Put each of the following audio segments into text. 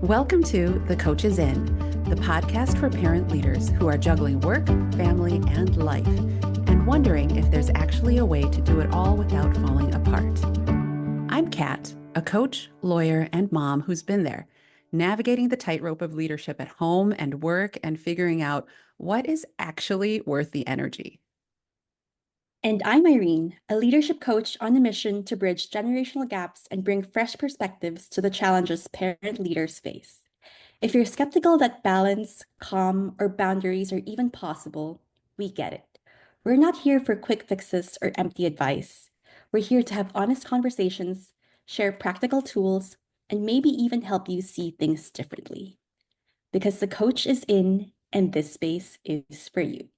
Welcome to The Coach is In, the podcast for parent leaders who are juggling work, family, and life, and wondering if there's actually a way to do it all without falling apart. I'm Kat, a coach, lawyer, and mom who's been there, navigating the tightrope of leadership at home and work and figuring out what is actually worth the energy. And I'm Irene, a leadership coach on a mission to bridge generational gaps and bring fresh perspectives to the challenges parent leaders face. If you're skeptical that balance, calm, or boundaries are even possible, we get it. We're not here for quick fixes or empty advice. We're here to have honest conversations, share practical tools, and maybe even help you see things differently. Because the coach is in, and this space is for you.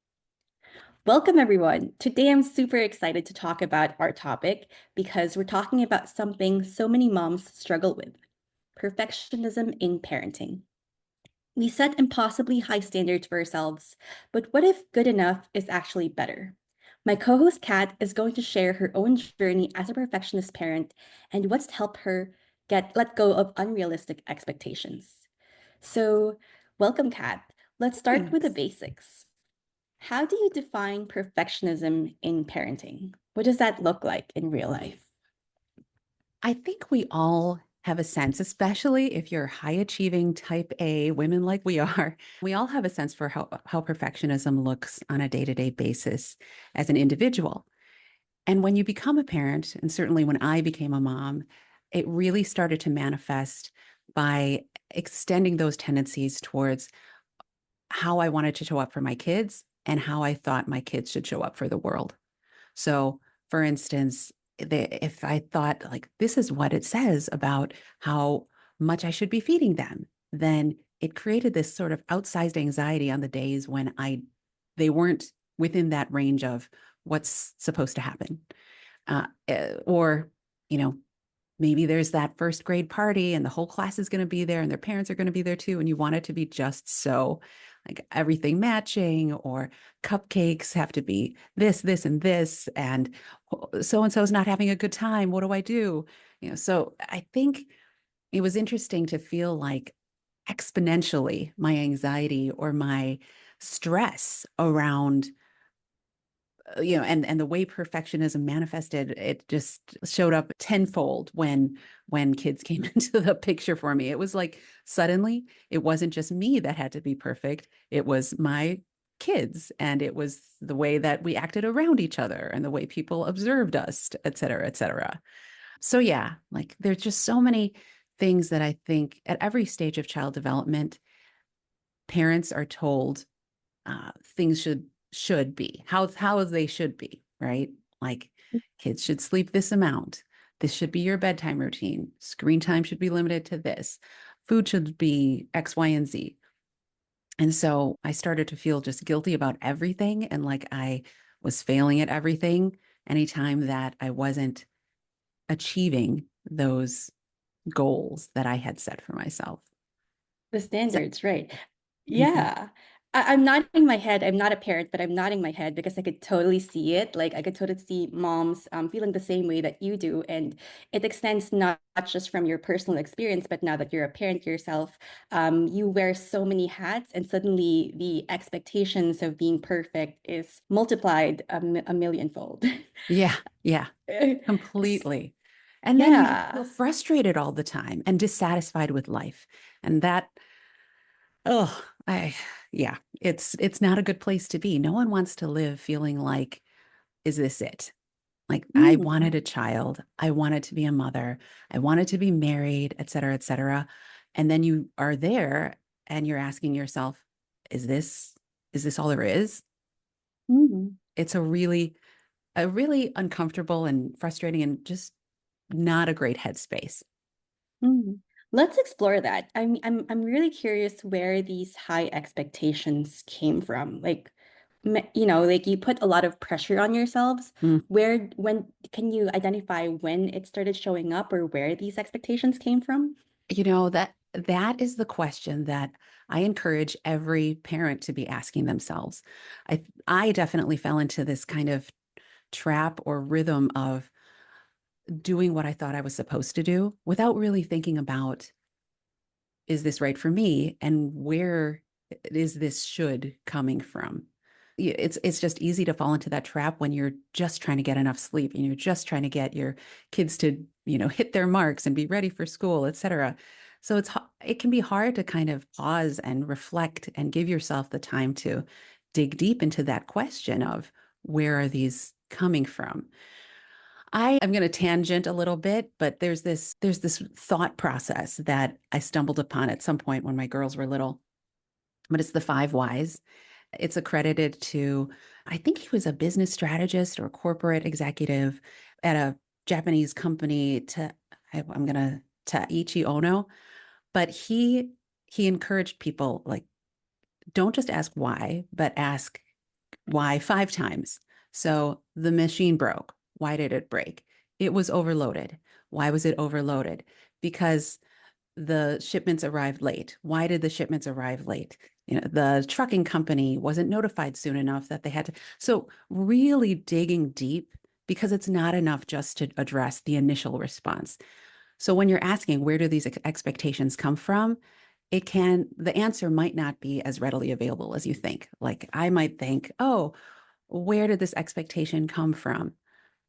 Welcome, everyone. Today, I'm super excited to talk about our topic because we're talking about something so many moms struggle with: perfectionism in parenting. We set impossibly high standards for ourselves, but what if good enough is actually better? My co host Kat is going to share her own journey as a perfectionist parent and what's helped her let go of unrealistic expectations. So, welcome, Kat. Let's start with the Thanks. basics. How do you define perfectionism in parenting? What does that look like in real life? I think we all have a sense, especially if you're high achieving type A women like we are, we all have a sense for how perfectionism looks on a day-to-day basis as an individual. And when you become a parent, and certainly when I became a mom, it really started to manifest by extending those tendencies towards how I wanted to show up for my kids and how I thought my kids should show up for the world. So, for instance, if I thought like this is what it says about how much I should be feeding them, then it created this sort of outsized anxiety on the days when they weren't within that range of what's supposed to happen. Or, you know, maybe there's that first grade party and the whole class is going to be there and their parents are going to be there too. And you want it to be just so, like everything matching, or cupcakes have to be this, and this. And so and so is not having a good time. What do I do? So I think it was interesting to feel like exponentially my anxiety or my stress around and the way perfectionism manifested, it just showed up tenfold when kids came into the picture for me. It was like suddenly it wasn't just me that had to be perfect, it was my kids, and it was the way that we acted around each other and the way people observed us, et cetera, et cetera. So yeah, like there's just so many things that I think at every stage of child development parents are told things should be how they should be, right? Like kids should sleep this amount. This should be your bedtime routine. Screen time should be limited to this. Food should be X, Y, and Z. And so I started to feel just guilty about everything and like I was failing at everything anytime that I wasn't achieving those goals that I had set for myself. The So, standards, right? mhm. Yeah. I'm nodding my head. I'm not a parent, but I'm nodding my head because I could totally see it. Like I could totally see moms feeling the same way that you do. And it extends not just from your personal experience, but now that you're a parent yourself, you wear so many hats, and suddenly the expectations of being perfect is multiplied a millionfold. Yeah, yeah. S- Completely. And then you just feel Yeah. frustrated all the time and dissatisfied with life. And that, oh, yeah, it's not a good place to be. No one wants to live feeling like, is this it? Like I wanted a child, I wanted to be a mother, I wanted to be married, et cetera, et cetera. And then you are there and you're asking yourself, is this is this all there is? Mm. It's a really uncomfortable and frustrating and just not a great headspace. Mm. Let's explore that. I'm really curious where these high expectations came from. Like, like you put a lot of pressure on yourselves. Mm. When can you identify when it started showing up or where these expectations came from? That is the question that I encourage every parent to be asking themselves. I definitely fell into this kind of trap or rhythm of doing what I thought I was supposed to do without really thinking about is this right for me? And where is this should coming from? It's just easy to fall into that trap when you're just trying to get enough sleep and you're just trying to get your kids to, hit their marks and be ready for school, etc. So it can be hard to kind of pause and reflect and give yourself the time to dig deep into that question of where are these coming from? I am going to tangent a little bit, but there's this thought process that I stumbled upon at some point when my girls were little, but it's the five whys. It's accredited to, I think he was a business strategist or corporate executive at a Japanese company I'm going to Taiichi Ono, but he encouraged people like don't just ask why, but ask why five times. So the machine broke. Why did it break? It was overloaded. Why was it overloaded? Because the shipments arrived late. Why did the shipments arrive late? The trucking company wasn't notified soon enough that they had to. So really digging deep because it's not enough just to address the initial response. So when you're asking where do these expectations come from, the answer might not be as readily available as you think. Like I might think, oh, where did this expectation come from?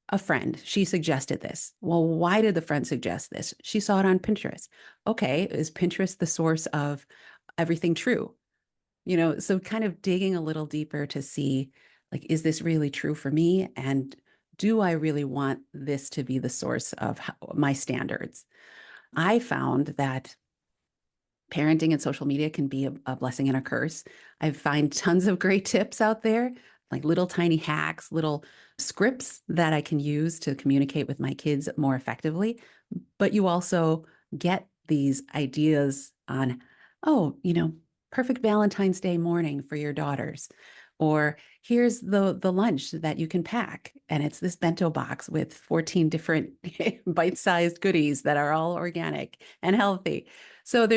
A friend. She suggested this. Well, why did the friend suggest this? She saw it on Pinterest. Okay, is Pinterest the source of everything true? So kind of digging a little deeper to see, like, is this really true for me? And do I really want this to be the source of my standards? I found that parenting and social media can be a blessing and a curse. I find tons of great tips out there, like little tiny hacks, little scripts that I can use to communicate with my kids more effectively. But you also get these ideas on, oh, perfect Valentine's Day morning for your daughters. Or here's the lunch that you can pack. And it's this bento box with 14 different bite-sized goodies that are all organic and healthy. So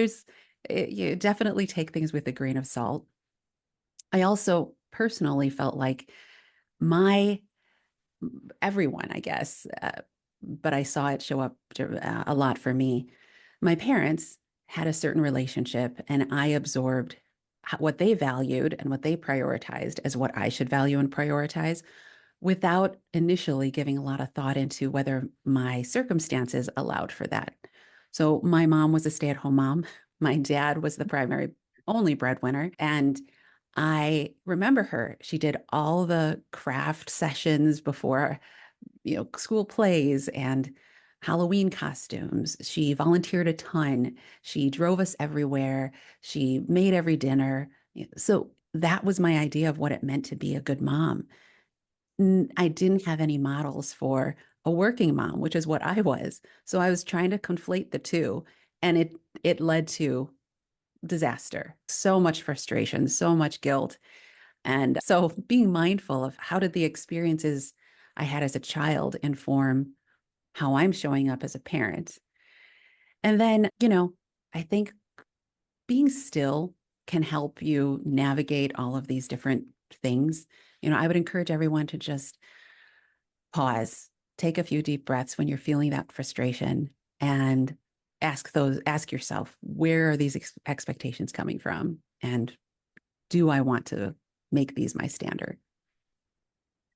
you definitely take things with a grain of salt. I also personally felt like my everyone, I guess, but I saw it show up a lot for me. My parents had a certain relationship, and I absorbed what they valued and what they prioritized as what I should value and prioritize without initially giving a lot of thought into whether my circumstances allowed for that. So my mom was a stay-at-home mom. My dad was the primary only breadwinner. And I remember her. She did all the craft sessions before, school plays and Halloween costumes. She volunteered a ton. She drove us everywhere. She made every dinner. So that was my idea of what it meant to be a good mom. I didn't have any models for a working mom, which is what I was. So I was trying to conflate the two, and it led to disaster. So much frustration, so much guilt. And so being mindful of how did the experiences I had as a child inform how I'm showing up as a parent. And then, I think being still can help you navigate all of these different things. I would encourage everyone to just pause, take a few deep breaths when you're feeling that frustration and ask yourself, where are these expectations coming from? And do I want to make these my standard?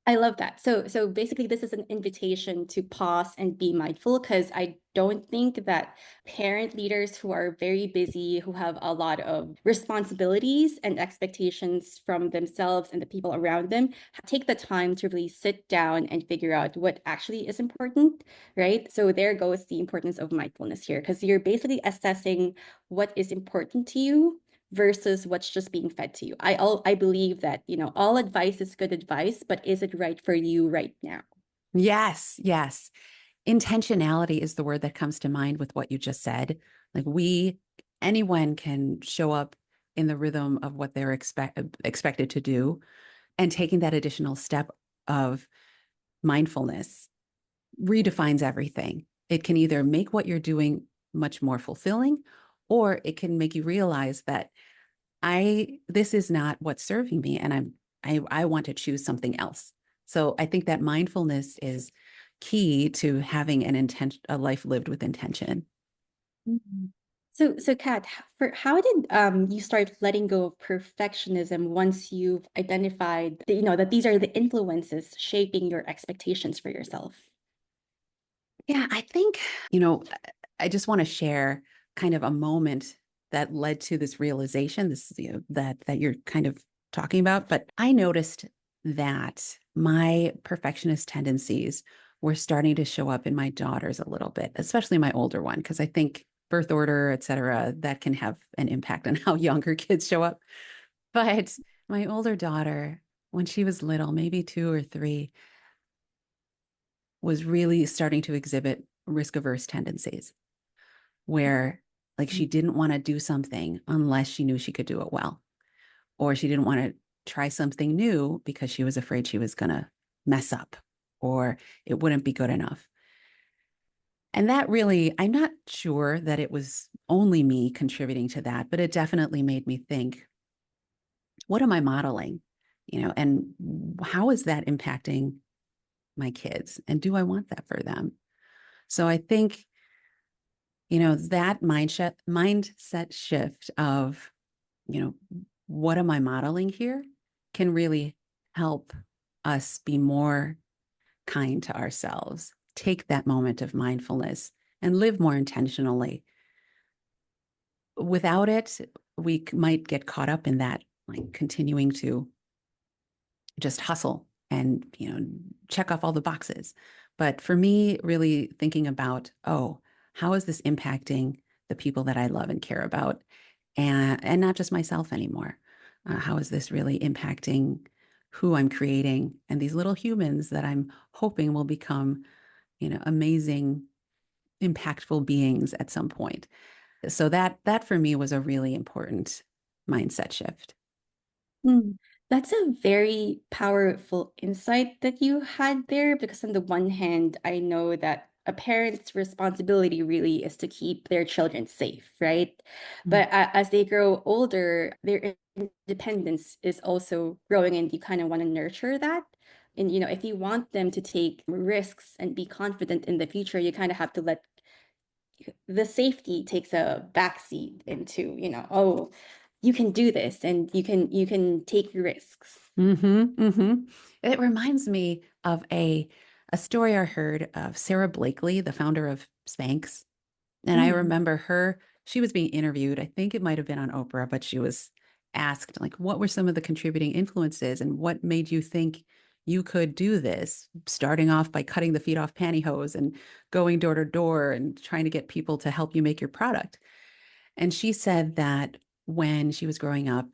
I love that. So basically this is an invitation to pause and be mindful because I don't think that parent leaders who are very busy, who have a lot of responsibilities and expectations from themselves and the people around them, take the time to really sit down and figure out what actually is important, right? So there goes the importance of mindfulness here because you're basically assessing what is important to you versus what's just being fed to you. I believe that, all advice is good advice, but is it right for you right now? Yes, yes. Intentionality is the word that comes to mind with what you just said. Like anyone can show up in the rhythm of what they're expected to do, and taking that additional step of mindfulness redefines everything. It can either make what you're doing much more fulfilling, or it can make you realize that this is not what's serving me, and I want to choose something else. So I think that mindfulness is key to having a life lived with intention. Mhm. So Kat, for how did you start letting go of perfectionism once you've identified that, that these are the influences shaping your expectations for yourself? Yeah, I think, you know, I just want to share kind of a moment that led to this realization, this, that you're kind of talking about. But I noticed that my perfectionist tendencies were starting to show up in my daughters a little bit, especially my older one, because I think birth order, et cetera, that can have an impact on how younger kids show up. But my older daughter, when she was little, maybe 2 or 3, was really starting to exhibit risk averse tendencies where like she didn't want to do something unless she knew she could do it well, or she didn't want to try something new because she was afraid she was going to mess up or it wouldn't be good enough. And that really, I'm not sure that it was only me contributing to that, but it definitely made me think, what am I modeling? And how is that impacting my kids? And do I want that for them? So I think, that mindset shift of, you know, what am I modeling here can really help us be more kind to ourselves, take that moment of mindfulness and live more intentionally. Without it, we might get caught up in that, like continuing to just hustle and, check off all the boxes. But for me, really thinking about, oh, how is this impacting the people that I love and care about? And not just myself anymore. How is this really impacting who I'm creating and these little humans that I'm hoping will become, amazing, impactful beings at some point? So that for me was a really important mindset shift. Mm. That's a very powerful insight that you had there, because on the one hand, I know that a parent's responsibility really is to keep their children safe, right? Mm. But as they grow older, their independence is also growing, and you kind of want to nurture that. And if you want them to take risks and be confident in the future, you kind of have to let the safety takes a backseat into, oh, you can do this and you can take risks. It reminds me of a story I heard of Sarah Blakely, the founder of Spanx. And I Mm. remember her, she was being interviewed. I think it might have been on Oprah, but she was asked, like, what were some of the contributing influences and what made you think you could do this? Starting off by cutting the feet off pantyhose and going door to door and trying to get people to help you make your product. And she said that when she was growing up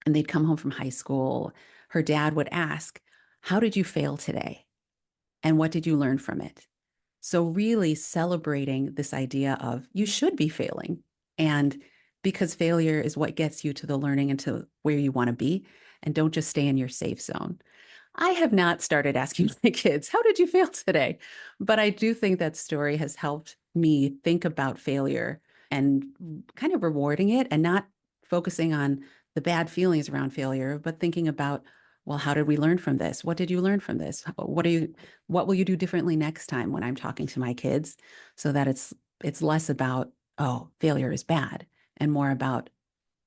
and they'd come home from high school, her dad would ask, how did you fail today? And what did you learn from it? So, really celebrating this idea of you should be failing. And because failure is what gets you to the learning and to where you want to be. And don't just stay in your safe zone. I have not started asking my kids, how did you fail today? But I do think that story has helped me think about failure and kind of rewarding it and not focusing on the bad feelings around failure, but thinking about, well, how did we learn from this? What did you learn from this? What will you do differently next time when I'm talking to my kids so that it's less about, oh, failure is bad and more about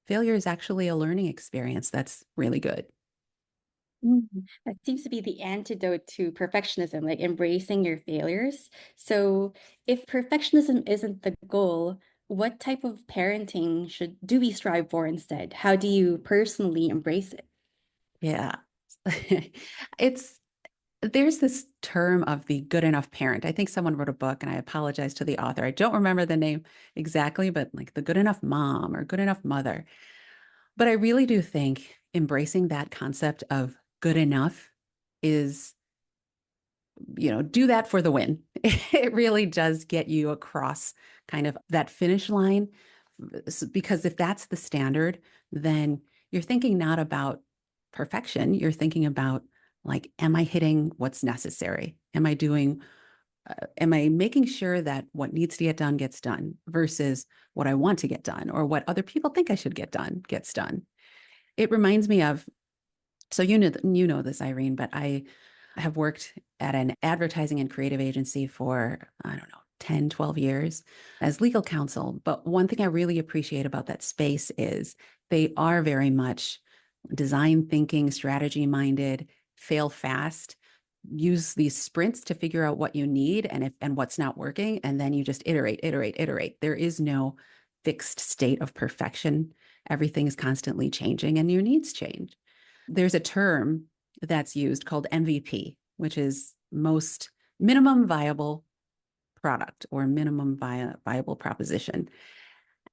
failure is actually a learning experience that's really good. Mm. That seems to be the antidote to perfectionism, like embracing your failures. So, if perfectionism isn't the goal, what type of parenting should do we strive for instead? How do you personally embrace it? Yeah. It's there's this term of the good enough parent. I think someone wrote a book and I apologize to the author. I don't remember the name exactly, but like the good enough mom or good enough mother. But I really do think embracing that concept of good enough is, do that for the win. It really does get you across kind of that finish line. Because if that's the standard, then you're thinking not about perfection. You're thinking about, like, am I hitting what's necessary? Am I making sure that what needs to get done gets done versus what I want to get done or what other people think I should get done gets done? It reminds me of, so you know this, Irene, but I have worked at an advertising and creative agency for, I don't know, 10, 12 years as legal counsel. But one thing I really appreciate about that space is they are very much design thinking, strategy minded, fail fast, use these sprints to figure out what you need and what's not working. And then you just iterate, iterate, iterate. There is no fixed state of perfection. Everything is constantly changing and your needs change. There's a term that's used called MVP, which is most minimum viable product or minimum viable proposition.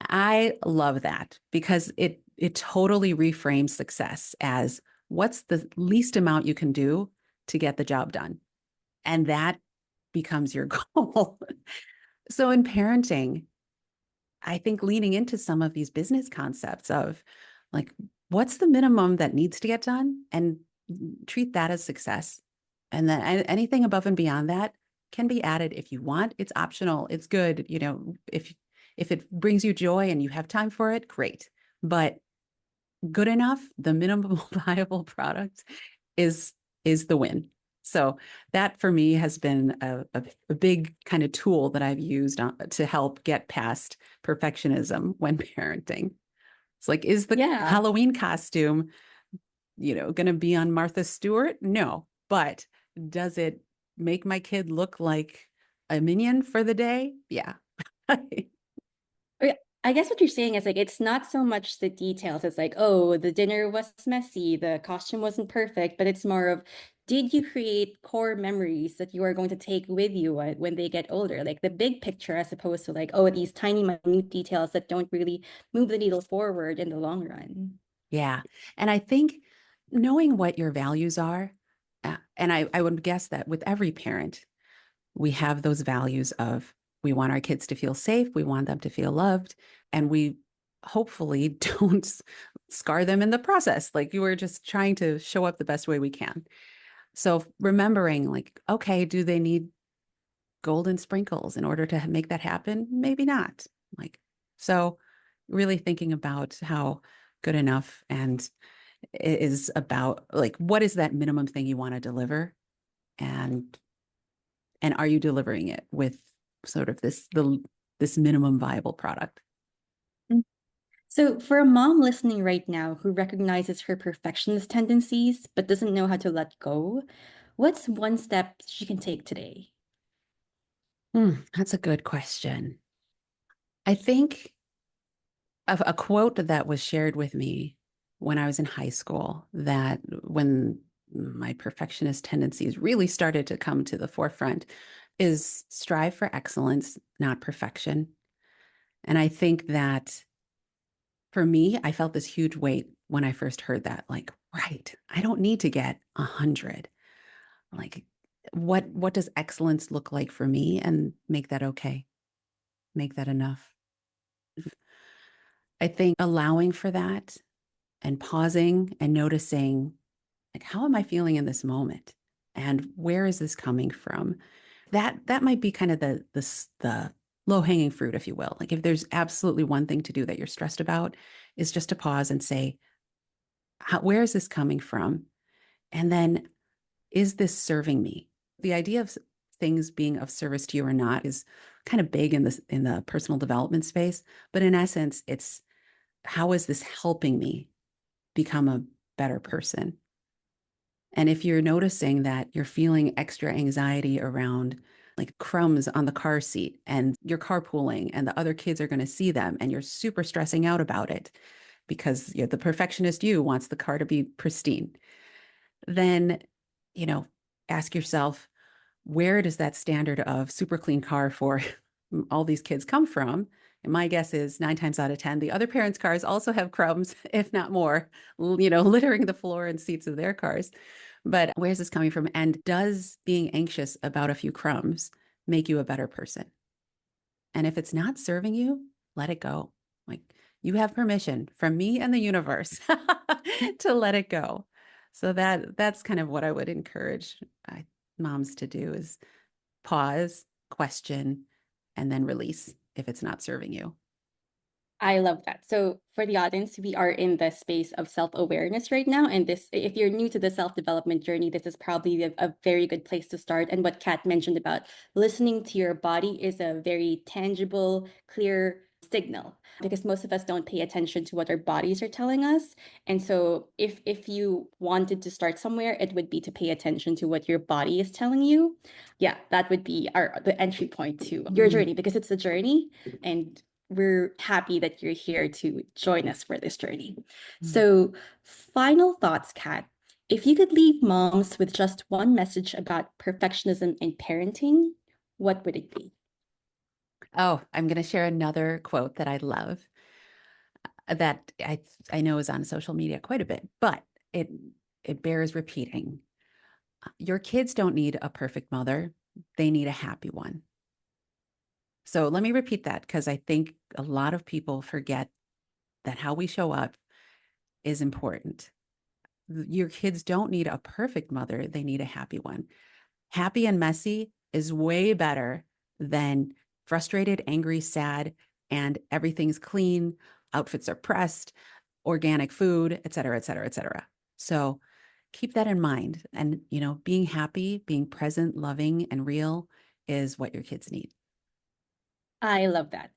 I love that because it totally reframes success as what's the least amount you can do to get the job done. And that becomes your goal. So in parenting, I think leaning into some of these business concepts of like, what's the minimum that needs to get done and treat that as success. And then anything above and beyond that can be added if you want. It's optional. It's good. If it brings you joy and you have time for it, great. But good enough, the minimum viable product is is the win. So that for me has been a big kind of tool that I've used to help get past perfectionism when parenting. It's like, is the Yeah. Halloween costume, going to be on Martha Stewart? No. But does it make my kid look like a minion for the day? Yeah. Or I guess what you're saying is like it's not so much the details. It's like, oh, the dinner was messy, the costume wasn't perfect, but it's more of did you create core memories that you are going to take with you when they get older? Like the big picture as opposed to like, oh, these tiny minute details that don't really move the needle forward in the long run. Yeah. And I think knowing what your values are, and I would guess that with every parent, we have those values of we want our kids to feel safe, we want them to feel loved, and we hopefully don't scar them in the process. Like you were just trying to show up the best way we can. So remembering, like, okay, do they need golden sprinkles in order to make that happen? Maybe not. Like, so really thinking about how good enough and is about like what is that minimum thing you want to deliver and are you delivering it with sort of this minimum viable product. Mm. So, for a mom listening right now who recognizes her perfectionist tendencies but doesn't know how to let go, what's one step she can take today? That's a good question. I think of a quote that was shared with me when I was in high school that when my perfectionist tendencies really started to come to the forefront is strive for excellence, not perfection. And I think that for me, I felt this huge weight when I first heard that, like, right, I don't need to get 100. Like, what does excellence look like for me and make that okay, make that enough. I think allowing for that and pausing and noticing, like, how am I feeling in this moment? And where is this coming from? That might be kind of the low hanging fruit, if you will. Like if there's absolutely one thing to do that you're stressed about, is just to pause and say, where is this coming from? And then, is this serving me? The idea of things being of service to you or not is kind of big in the personal development space. But in essence, it's how is this helping me become a better person? And if you're noticing that you're feeling extra anxiety around like crumbs on the car seat and you're carpooling and the other kids are going to see them and you're super stressing out about it because you're the perfectionist you wants the car to be pristine, then, you know, ask yourself, where does that standard of super clean car for all these kids come from? And my guess is 9 times out of 10, the other parents' cars also have crumbs, if not more, littering the floor and seats of their cars. But where's this coming from? And does being anxious about a few crumbs make you a better person? And if it's not serving you, let it go. Like you have permission from me and the universe to let it go. So that's kind of what I would encourage moms to do is pause, question, and then release if it's not serving you. I love that. So for the audience, we are in the space of self-awareness right now. And this, if you're new to the self-development journey, this is probably a very good place to start. And what Kat mentioned about listening to your body is a very tangible, clear signal because most of us don't pay attention to what our bodies are telling us. And so if you wanted to start somewhere, it would be to pay attention to what your body is telling you. Yeah, that would be the entry point to your Mhm. journey because it's a journey and we're happy that you're here to join us for this journey. Mm. So, final thoughts, Kat. If you could leave moms with just one message about perfectionism in parenting, what would it be? Oh, I'm going to share another quote that I love that I know is on social media quite a bit, but it it bears repeating. Your kids don't need a perfect mother. They need a happy one. So let me repeat that because I think a lot of people forget that how we show up is important. Your kids don't need a perfect mother, they need a happy one. Happy and messy is way better than frustrated, angry, sad, and everything's clean, outfits are pressed, organic food, et cetera, et cetera, et cetera. So keep that in mind. And, being happy, being present, loving, and real is what your kids need. I love that.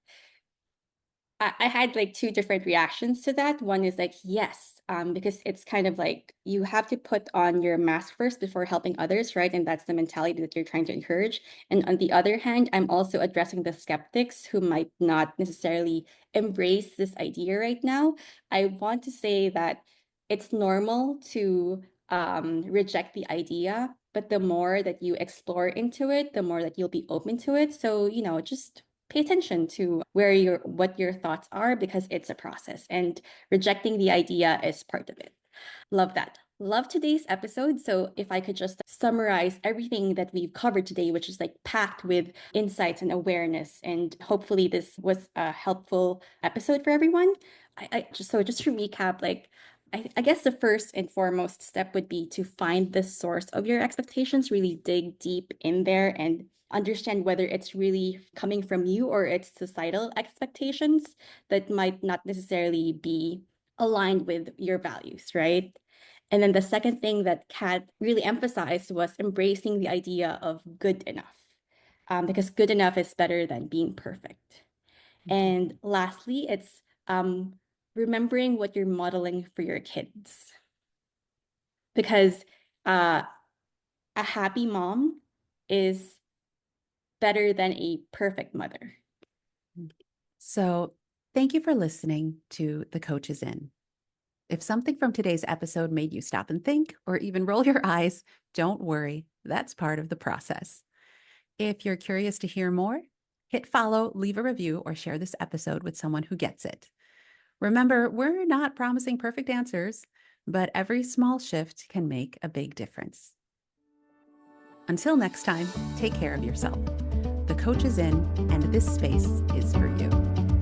I had like two different reactions to that. One is like, yes, because it's kind of like you have to put on your mask first before helping others, right? And that's the mentality that you're trying to encourage. And on the other hand, I'm also addressing the skeptics who might not necessarily embrace this idea right now. I want to say that it's normal to reject the idea, but the more that you explore into it, the more that you'll be open to it. So, just pay attention to what your thoughts are because it's a process and rejecting the idea is part of it. Love that. Love today's episode. So, if I could just summarize everything that we've covered today, which is like packed with insights and awareness, and hopefully this was a helpful episode for everyone. Just to recap, like I guess the first and foremost step would be to find the source of your expectations, really dig deep in there and understand whether it's really coming from you or it's societal expectations that might not necessarily be aligned with your values, right? And then the second thing that Kat really emphasized was embracing the idea of good enough, because good enough is better than being perfect. Mhm. And lastly, it's remembering what you're modeling for your kids, because uh, a happy mom is better than a perfect mother. So, thank you for listening to The Coach is In. If something from today's episode made you stop and think or even roll your eyes, don't worry, that's part of the process. If you're curious to hear more, hit follow, leave a review, or share this episode with someone who gets it. Remember, we're not promising perfect answers, but every small shift can make a big difference. Until next time, take care of yourself. The coach is in, and this space is for you.